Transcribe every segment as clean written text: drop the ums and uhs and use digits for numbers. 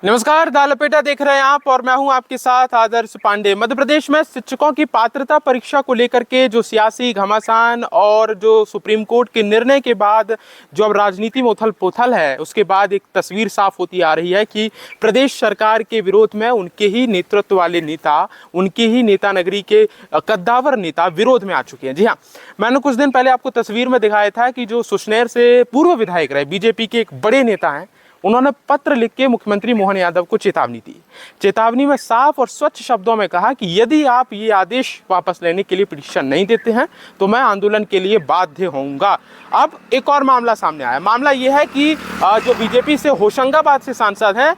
नमस्कार, दाल लपेटा देख रहे हैं आप और मैं हूं आपके साथ आदर्श पांडे। मध्य प्रदेश में शिक्षकों की पात्रता परीक्षा को लेकर के जो सियासी घमासान और जो सुप्रीम कोर्ट के निर्णय के बाद जो अब राजनीति में उथल पुथल है, उसके बाद एक तस्वीर साफ होती आ रही है कि प्रदेश सरकार के विरोध में उनके ही नेतृत्व वाले नेता, उनके ही नेता नगरी के कद्दावर नेता विरोध में आ चुके हैं। जी हाँ, मैंने कुछ दिन पहले आपको तस्वीर में दिखाया था कि जो सुसनेर से पूर्व विधायक रहे, बीजेपी के एक बड़े नेता हैं, उन्होंने पत्र लिख के मुख्यमंत्री मोहन यादव को चेतावनी दी। चेतावनी में साफ और स्वच्छ शब्दों में कहा कि यदि आप ये आदेश वापस लेने के लिए पिटीशन नहीं देते हैं तो मैं आंदोलन के लिए बाध्य होऊंगा। अब एक और मामला सामने आया। मामला ये है कि जो बीजेपी से होशंगाबाद से सांसद हैं,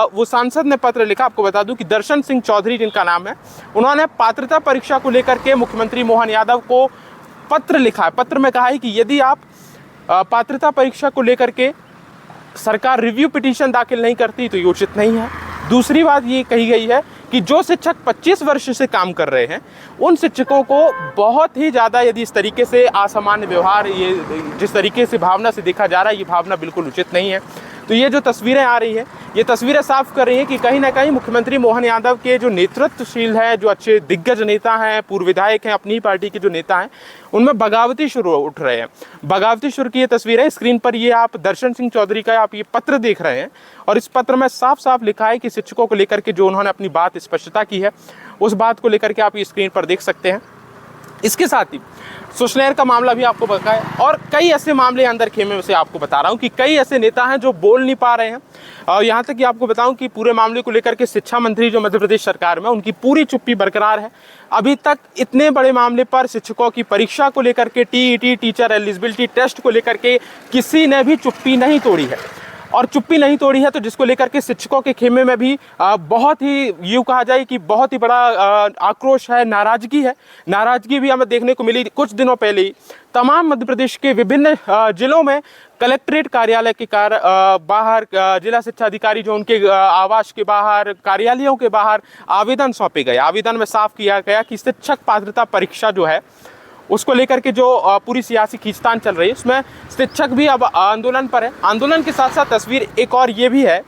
वो सांसद ने पत्र लिखा। आपको बता दूं कि दर्शन सिंह चौधरी जिनका नाम है, उन्होंने पात्रता परीक्षा को लेकर के मुख्यमंत्री मोहन यादव को पत्र लिखा है। पत्र में कहा है कि यदि आप पात्रता परीक्षा को लेकर के सरकार रिव्यू पिटीशन दाखिल नहीं करती तो ये उचित नहीं है। दूसरी बात ये कही गई है कि जो शिक्षक 25 वर्ष से काम कर रहे हैं, उन शिक्षकों को बहुत ही ज़्यादा यदि इस तरीके से असामान्य व्यवहार, ये जिस तरीके से भावना से देखा जा रहा है, ये भावना बिल्कुल उचित नहीं है। तो ये जो तस्वीरें आ रही हैं, ये तस्वीरें साफ कर रही हैं कि कहीं ना कहीं मुख्यमंत्री मोहन यादव के जो नेतृत्वशील है, जो अच्छे दिग्गज नेता हैं, पूर्व विधायक हैं, अपनी पार्टी के जो नेता हैं, उनमें बगावती शुरू उठ रहे हैं। बगावती शुरू की ये तस्वीरें स्क्रीन पर ये आप दर्शन सिंह चौधरी का आप ये पत्र देख रहे हैं, और इस पत्र में साफ साफ लिखा है कि शिक्षकों को लेकर के जो उन्होंने अपनी बात स्पष्टता की है, उस बात को लेकर के आप ये स्क्रीन पर देख सकते हैं। इसके साथ ही सुसनेर का मामला भी आपको बताया, और कई ऐसे मामले अंदर खेमे से आपको बता रहा हूं कि कई ऐसे नेता हैं जो बोल नहीं पा रहे हैं। और यहाँ तक कि आपको बताऊं कि पूरे मामले को लेकर के शिक्षा मंत्री जो मध्य प्रदेश सरकार में, उनकी पूरी चुप्पी बरकरार है। अभी तक इतने बड़े मामले पर शिक्षकों की परीक्षा को लेकर के, टीईटी टीचर एलिजिबिलिटी टेस्ट को लेकर के किसी ने भी चुप्पी नहीं तोड़ी है। और चुप्पी नहीं तोड़ी है तो जिसको लेकर के शिक्षकों के खेमे में भी बहुत ही, यूँ कहा जाए कि बहुत ही बड़ा आक्रोश है, नाराजगी है। नाराजगी भी हमें देखने को मिली कुछ दिनों पहले ही। तमाम मध्य प्रदेश के विभिन्न जिलों में कलेक्ट्रेट कार्यालय के बाहर जिला शिक्षा अधिकारी जो उनके आवास के बाहर, कार्यालयों के बाहर आवेदन सौंपे गए। आवेदन में साफ किया गया कि शिक्षक पात्रता परीक्षा जो है, उसको लेकर के जो पूरी सियासी खींचतान चल रही है, उसमें शिक्षक भी अब आंदोलन पर है। आंदोलन के साथ साथ तस्वीर एक और ये भी है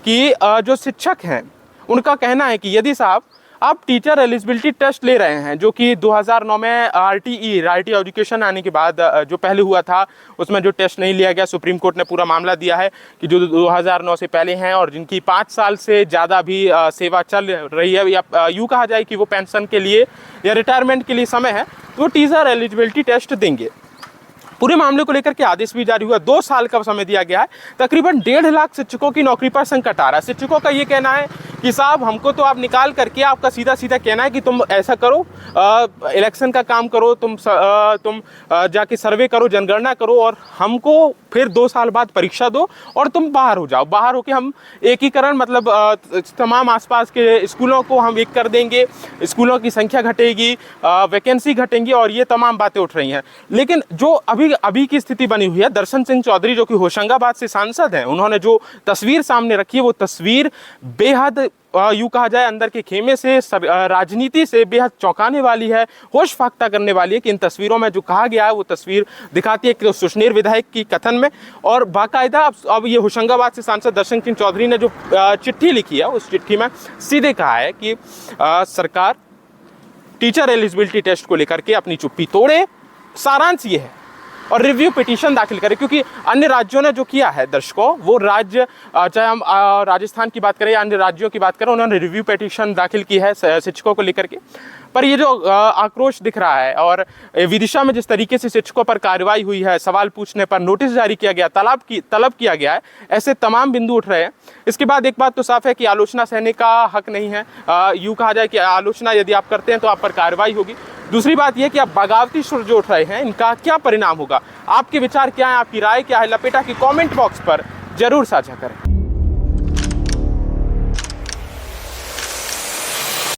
कि जो शिक्षक हैं, उनका कहना है कि यदि साहब आप टीचर एलिजिबिलिटी टेस्ट ले रहे हैं, जो कि 2009 में आरटीई, राइट टू एजुकेशन आने के बाद जो पहले हुआ था, उसमें जो टेस्ट नहीं लिया गया, सुप्रीम कोर्ट ने पूरा मामला दिया है कि जो 2009 से पहले हैं और जिनकी 5 साल से ज़्यादा भी सेवा चल रही है, या यूँ कहा जाए कि वो पेंशन के लिए या रिटायरमेंट के लिए समय है, तो वो टीचर एलिजिबिलिटी टेस्ट देंगे। पूरे मामले को लेकर के आदेश भी जारी हुआ। 2 साल का समय दिया गया है। तकरीबन 1.5 लाख शिक्षकों की नौकरी पर संकट आ रहा है। शिक्षकों का ये कहना है कि साहब हमको तो आप निकाल करके, आपका सीधा सीधा कहना है कि तुम ऐसा करो, इलेक्शन का काम करो, तुम जाके सर्वे करो, जनगणना करो, और हमको फिर 2 साल बाद परीक्षा दो और तुम बाहर हो जाओ। बाहर होके हम एकीकरण, मतलब तमाम आसपास के स्कूलों को हम एक कर देंगे, स्कूलों की संख्या घटेगी, वैकेंसी घटेंगी, और ये तमाम बातें उठ रही हैं। लेकिन जो अभी की स्थिति बनी हुई है, दर्शन सिंह चौधरी जो कि होशंगाबाद से सांसद हैं, उन्होंने जो तस्वीर सामने रखी है, वो तस्वीर बेहद यूँ कहा जाए अंदर के खेमे से, राजनीति से बेहद चौंकाने वाली है, होश फाख्ता करने वाली है। कि इन तस्वीरों में जो कहा गया है, वो तस्वीर दिखाती है कि सुसनेर विधायक की कथन में, और बाकायदा अब ये होशंगाबाद से सांसद दर्शन सिंह चौधरी ने जो चिट्ठी लिखी है, उस चिट्ठी में सीधे कहा है कि सरकार टीचर एलिजिबिलिटी टेस्ट को लेकर के अपनी चुप्पी तोड़े। सारांश ये है, और रिव्यू पिटीशन दाखिल करें, क्योंकि अन्य राज्यों ने जो किया है, दर्शकों, वो राज्य, चाहे हम राजस्थान की बात करें या अन्य राज्यों की बात करें, उन्होंने रिव्यू पिटीशन दाखिल की है शिक्षकों को लेकर के। पर ये जो आक्रोश दिख रहा है, और विदिशा में जिस तरीके से शिक्षकों पर कार्रवाई हुई है, सवाल पूछने पर नोटिस जारी किया गया, तलब किया गया है, ऐसे तमाम बिंदु उठ रहे हैं। इसके बाद एक बात तो साफ है कि आलोचना सहने का हक नहीं है। यूँ कहा जाए कि आलोचना यदि आप करते हैं तो आप पर कार्रवाई होगी। दूसरी बात यह कि आप बगावती सुर जो उठ रहे हैं, इनका क्या परिणाम होगा? आपके विचार क्या है, आपकी राय क्या है? लपेटा की कमेंट बॉक्स पर जरूर साझा करें।